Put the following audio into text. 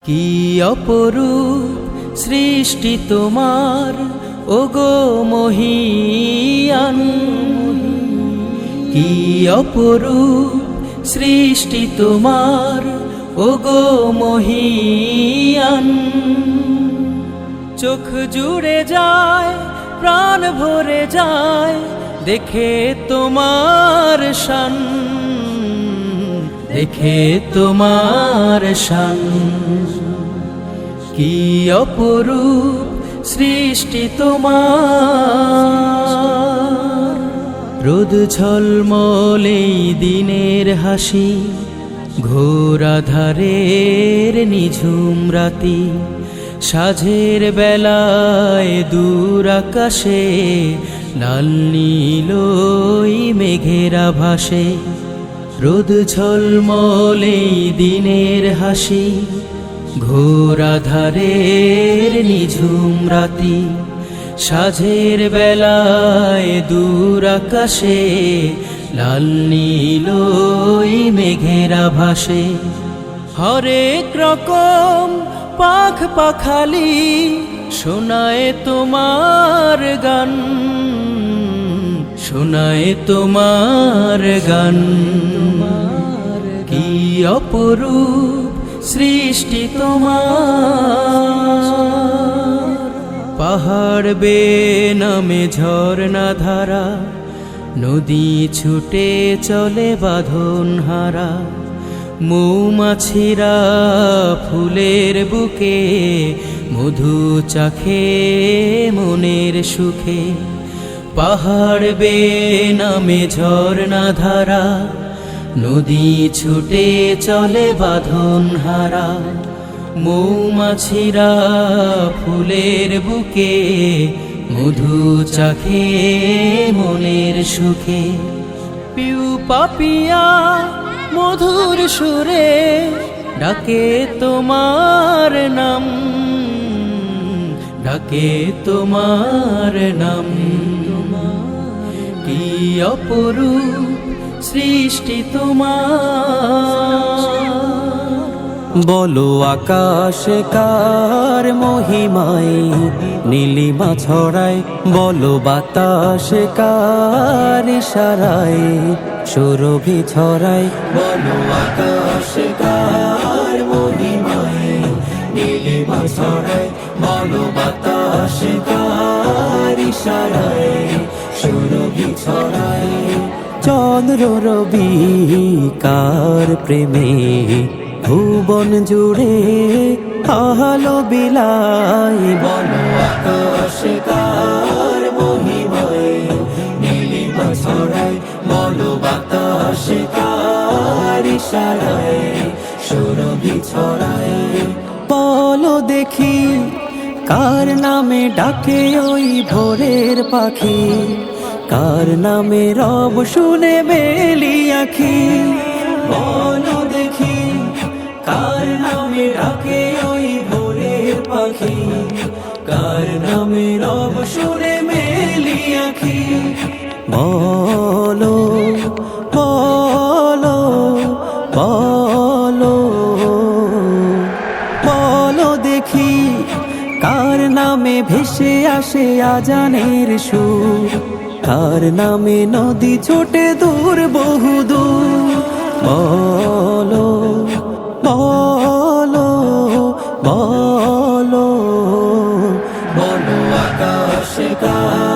কি অপরূপ সৃষ্টি তোমার ওগো মহিয়ান, কি অপরূপ সৃষ্টি তোমার ওগো মহিয়ান। চোখ জুড়ে যায়, প্রাণ ভরে যায় দেখে তোমার শান, দেখে তোমার শান। কি অপরূপ সৃষ্টি তোমার, রোদ ঝলমলে দিনের হাসি, ঘোর আঁধারের নিঝুম রাতি, সাঁঝের বেলায় দূর আকাশে লাল নীল মেঘেরা ভাসে। রোদ ঝলমলে দিনের হাসি, ঘোর আঁধারের নিঝুম রাতি, সাঁঝের বেলায় দূর আকাশে লাল নীল মেঘেরা ভাসে। হরেক রকম পাখ পাখালি শোনায় তোমার গান, শোনায় তোমার গান। কি অপরূপ সৃষ্টি তোমার, পাহাড় বেয়ে নামে ঝরনা ধারা, নদী ছুটে চলে বাঁধন হারা, মৌমাছিরা ফুলের বুকে মধু চাখে মনের সুখে। পাহাড় বেয়ে নামে ঝরনা ধারা, নদী ছুটে চলে বাঁধন হারা, মৌমাছিরা ফুলের বুকে মধু চাখে মনের সুখে। পিউ পাপিয়া মধুর সুরে ডাকে তোমার নাম, ডাকে তোমার নাম। কি অপরূপ সৃষ্টি তোমার, বলো আকাশে কার মহিমায় নীলিমা ছড়ায়, বলো বাতাসে কার ইশারায় সুরভি ছড়ায়। বলো আকাশে কার মহিমায় নীলিমা ছড়ায়, বলো বাতাসে কার ইশারায় সুরভি ছড়ায়। চন্দ্র রবি কার প্রেমে ভুবন জুড়ে আলো বিলাই, বলো আকাশে কার মহিমায় নীলিমা ছড়ায়, বলো বাতাসে কার ইশারায় সুরভি ছড়ায়। বলো দেখি কার নামে ডাকে ওই ভোরের পাখি, কার নামে রব শুনে বেলি আখি। বলো দেখি কার নামে ডাকে ওই ভোরের পাখি, কার নামে রব শুনে মেলি আখি। বলো বলো বলো বলো দেখি কার নামে ভেসে আসে আজানের সুর, কার নামে নদী ছোটে দূর বহু দূর। বলো বলো বলো বলো আকাশে কার